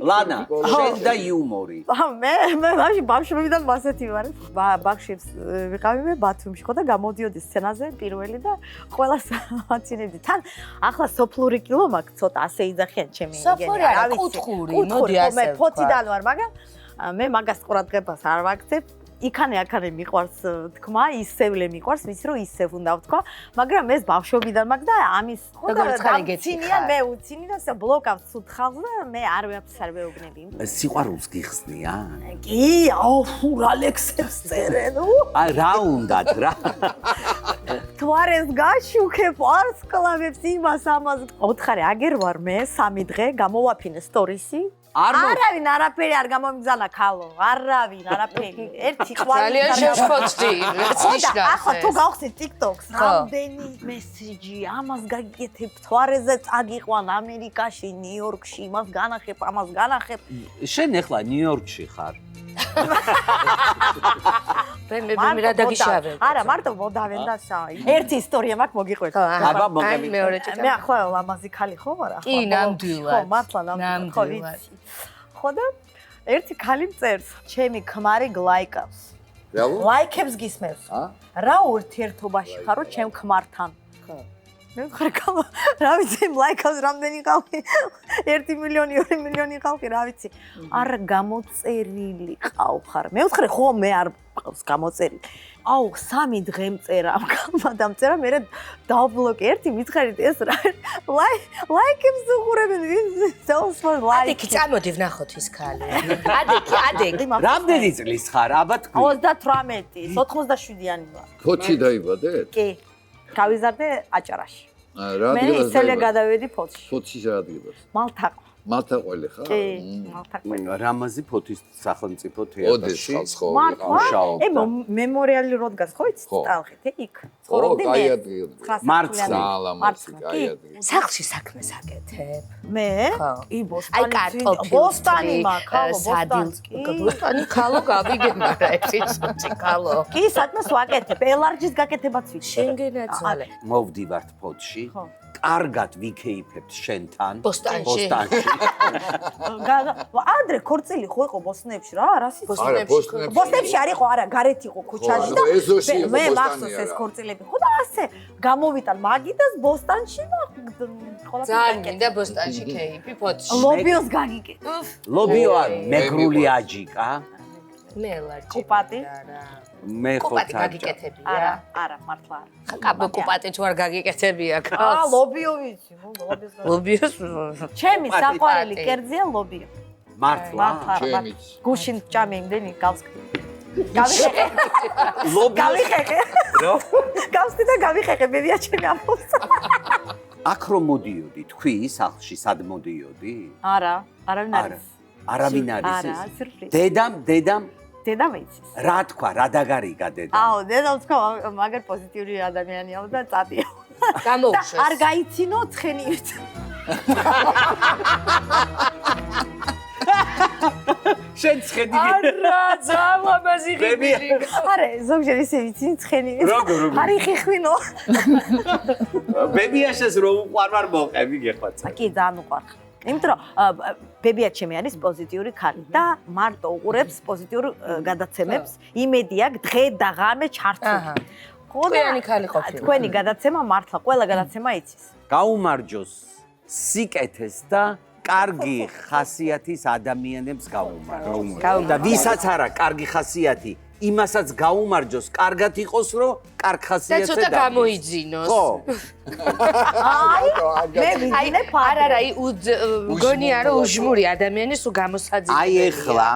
ლანა, შენ და იუმორი. მე ბავშვობიდან მასეთი ვარ. ბავშვი ვიყავი მე ბათუმში ხო და გამოდიოდი სცენაზე პირველი და ყველას აცინებდი. თან ახლა სოფლური კილო მაქვს ცოტა ასე იძახიან ჩემი სოფლური არა, კუთხური, მოდი ასე. მე ფოთიდან ვარ, მაგრამ მე მაგას ყურადღებას არ ვაქცევ. იქანე მიყვარს თქმა, ისევლე მიყვარს, ვიცი რომ ისევ უნდა ვთქვა, მაგრამ ეს ბავშვობიდან მაქვს და ამის გამცინია, მე უცინი და ბლოკავს ცუდ ხალხს და მე არ ვეუბნები. სიყვარულს გიხსნია? კი, აუ, რა ლექსებს წერენ. აი რა უნდათ რა. თვარეს გაშუქებ, ვარსკვლავებს იმას ამას. 4 ხარი აგერ ვარ მე 3 დღე გამოვაფინე სტორისი. არავინ არაფერი არ გამომიგზავნა ქალო, არავინ არაფერი. ერთი ყვავი ძალიან შეშფოთდი, რაც ნიშნავს. ახლა თუ გავხსნით TikTok-ს, რამდენი მესიჯი, ამას გაგიკეთებ, თვარეზე წაგიყვან ამერიკაში, ნიუ-იორკში, იმას განახებ, ამას განახებ. შენ ახლა ნიუ-იორკში ხარ. მე რა დაგიშავებ. არა, მარტო მოდავენ და საი. ერთი ისტორია მაქვს მოგიყვეთ. აბა მოგები. მე ახლა ლამაზი ქალი ხო ვარ ახლა? კი, ნამდვილად. ხო, მართლა ნამდვილად. ხო, ვიცი. ხო და ერთი ქალი მწერს, ჩემი ქმარი გლაიკავს. ლაიქებს გისმევს. რა ურთიერთობაში ხარო ჩემ ქმართან? ხო. მე ვხარ კალა, რა ვიცი, ლაიქავს რამდენი ხალხი? 1 მილიონი, 2 მილიონი ხალხი, რა ვიცი. არ გამოწერილი ყავხარ. მე ვხარ ხო მე არ ყავს გამოწერილი. აუ 3 დღე მწერა ამ კალმა და მწერა მე დავბლოკე ერთი მითხარით ეს რა ლაიქებს უყურებენ sells for like ადექი წამოდი ვნახოთ ის ქალი ადექი რამდენი წლის ხარ აბა თქვი 38 87-იანი ვარ ფოთში დაიბადეთ კი გავიზარდე აჭარაში რა მე ისელე გადავედი ფოთში ფოთში რა ადგილას მალთა ყველი ხარ? კი, მალთა ყველი. რამაზი ფოთის სახელმწიფო თეატრში. მართლა? მემორიალი რო დგას ხო იცით ტალღით, იქ. ცხოვრობდი მე. მარცხნივ. სახლში საქმეს აკეთებ. მე? კი, ბოსტანი. აი კარტოფილი. ბოსტანი მაქვს, ბოსტანი ქალო გავიგებარა ეცი ქალო. კი, საქმეს ვაკეთებ, ელარჯის გაკეთებაც ვიცი. შენ გენაცვალე. მოვდივართ ფოთში. კარგად ვიქეიფებთ შენთან. ბოსტანში. ადრე ქორწილი ხო იყო ბოსნებში რა, რას ის ბოსნებში არ იყო, არა, გარეთ იყო ქუჩაში და მე მახსოვს ეს ქორწილები. ხო და ასე გამოვიტან მაგიდას ბოსტანში და ხოლმე ძალიან მინდა ბოსტანში ქეიფი ფოთში. ლობიოს გაგიკეთე. ლობიო არ მეგრული აჯიკა. მე ლარჯი. კუპატი. მე კუპატი გაგიკეთებია? არა, მართლა არა. კაბო კუპატი თუ არ გაგიკეთებია ქალს. ლობიო ვიცი, ლობიოს. ჩემი საყვარელი კერძია ლობიო. მართლა? ჩემიც. გუშინ ჭამე იმდენი გავს. გავიხეკე. გავიხეკე. რო? გავსდი და გავიხეკე, ბებია ჩემი ამბობს. აქ რომ მოდიოდი, თქვი სახლში სად მოდიოდი? არა, არავინ არის. არავინ არის ეს? არა, სიურპრიზი. დედამ იცის. რა თქვა, რა დაგარიგა დედამ? აუ, დედამ თქვა, მაგარ პოზიტიური ადამიანია და წადიო. გამოუშვეს. არ გაიცინო ცხენივით. შენ ცხენი. არა, ზამაბაზი ღიბილი. არა, ზოგჯერ ისე ვიცი ცხენივით. როგორ? არი ხიხვინო. ბებიაშეს რომ უყვარ მოყევი გეხვალცა. კი, ძალიან უყვარ. იმიტომ რომ ბებია ჩემი არის პოზიტიური ქალი და მარტო უყურებს პოზიტიურ გადაცემებს. იმედი აქვს დღე და ღამე ჩართული. ყველანი ქალი ყოფილა. თქვენი გადაცემა მართლა ყველა გადაცემა იცის. გაუმარჯოს სიკეთეს და კარგი ხასიათის ადამიანებს გაუმარჯოს. და ვისაც არა კარგი ხასიათი, იმასაც გაუმარჯოს, კარგად იყოს, რომ კარგ ხასიათზე და ცოტა გამოიძინოს. ხო. მე ვიძინე არა, მგონია რომ უჟმური ადამიანი სულ გამოსაძინებელი. აი ეხლა